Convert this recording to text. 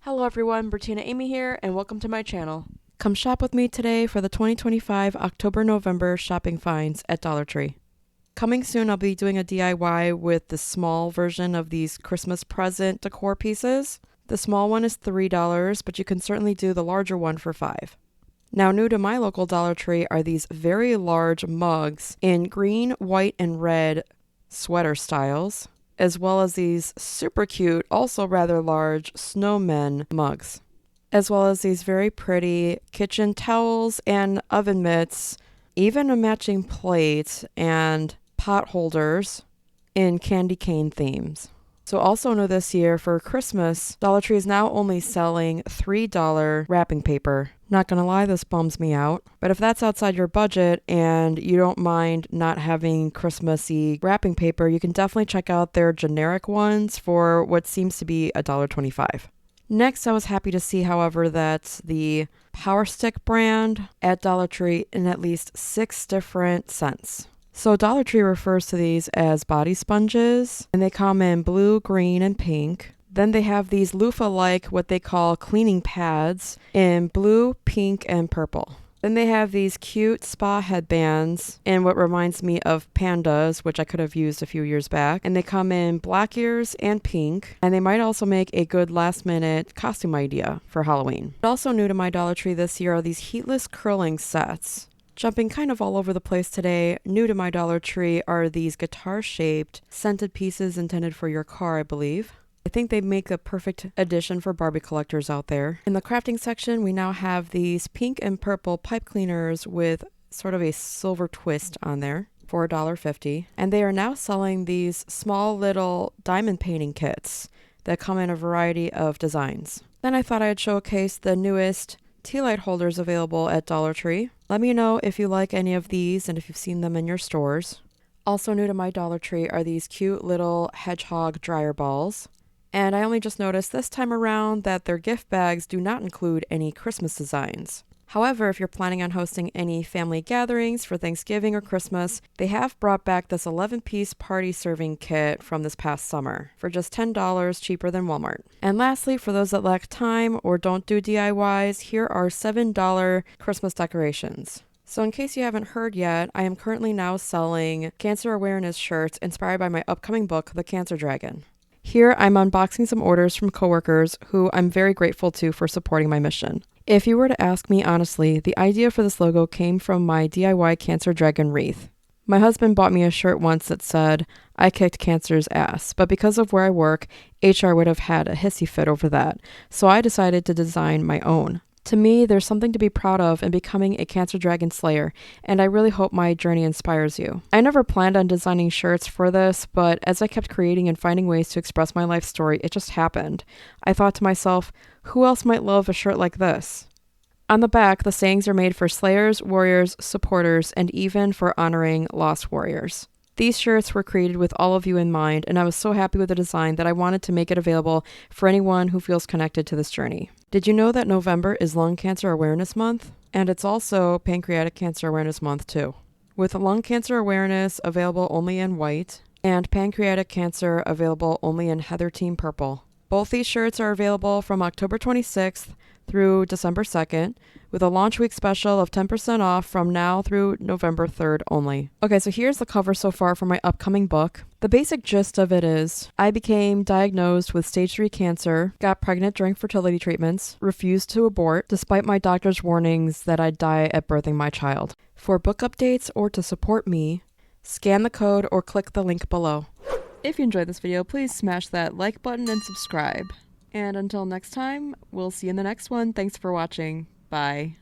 Hello everyone, Bertina Amy here, and welcome to my channel. Come shop with me today for the 2025 October-November shopping finds at Dollar Tree. Coming soon, I'll be doing a DIY with the small version of these Christmas present decor pieces. The small one is $3, but you can certainly do the larger one for $5. Now, new to my local Dollar Tree are these very large mugs in green, white, and red sweater styles, as well as these super cute, also rather large snowmen mugs, as well as these very pretty kitchen towels and oven mitts, even a matching plate and pot holders in candy cane themes. So also new this year for Christmas, Dollar Tree is now only selling $3 wrapping paper. Not gonna lie, this bums me out. But if that's outside your budget and you don't mind not having Christmassy wrapping paper, you can definitely check out their generic ones for what seems to be $1.25. Next, I was happy to see, however, that the Power Stick brand at Dollar Tree in at least 6 different scents. So Dollar Tree refers to these as body sponges, and they come in blue, green, and pink. Then they have these loofah-like, what they call cleaning pads in blue, pink, and purple. Then they have these cute spa headbands in what reminds me of pandas, which I could have used a few years back. And they come in black ears and pink. And they might also make a good last-minute costume idea for Halloween. Also new to my Dollar Tree this year are these heatless curling sets. Jumping kind of all over the place today, new to my Dollar Tree are these guitar-shaped scented pieces intended for your car, I believe. I think they make a perfect addition for Barbie collectors out there. In the crafting section, we now have these pink and purple pipe cleaners with sort of a silver twist on there for $1.50. And they are now selling these small little diamond painting kits that come in a variety of designs. Then I thought I'd showcase the newest tea light holders available at Dollar Tree. Let me know if you like any of these and if you've seen them in your stores. Also new to my Dollar Tree are these cute little hedgehog dryer balls. And I only just noticed this time around that their gift bags do not include any Christmas designs. However, if you're planning on hosting any family gatherings for Thanksgiving or Christmas, they have brought back this 11-piece party serving kit from this past summer for just $10 cheaper than Walmart. And lastly, for those that lack time or don't do DIYs, here are $7 Christmas decorations. So in case you haven't heard yet, I am currently now selling cancer awareness shirts inspired by my upcoming book, The Cancer Dragon. Here, I'm unboxing some orders from coworkers who I'm very grateful to for supporting my mission. If you were to ask me honestly, the idea for this logo came from my DIY Cancer Dragon wreath. My husband bought me a shirt once that said, "I kicked cancer's ass," but because of where I work, HR would have had a hissy fit over that, so I decided to design my own. To me, there's something to be proud of in becoming a Cancer Dragon Slayer, and I really hope my journey inspires you. I never planned on designing shirts for this, but as I kept creating and finding ways to express my life story, it just happened. I thought to myself, who else might love a shirt like this? On the back, the sayings are made for slayers, warriors, supporters, and even for honoring lost warriors. These shirts were created with all of you in mind, and I was so happy with the design that I wanted to make it available for anyone who feels connected to this journey. Did you know that November is Lung Cancer Awareness Month? And it's also Pancreatic Cancer Awareness Month too. With lung cancer awareness available only in white, and pancreatic cancer available only in Heather Team Purple. Both these shirts are available from October 26th through December 2nd, with a launch week special of 10% off from now through November 3rd only. Okay, so here's the cover so far for my upcoming book. The basic gist of it is, I became diagnosed with stage 3 cancer, got pregnant during fertility treatments, refused to abort, despite my doctor's warnings that I'd die at birthing my child. For book updates or to support me, scan the code or click the link below. If you enjoyed this video, please smash that like button and subscribe. And until next time, we'll see you in the next one. Thanks for watching. Bye.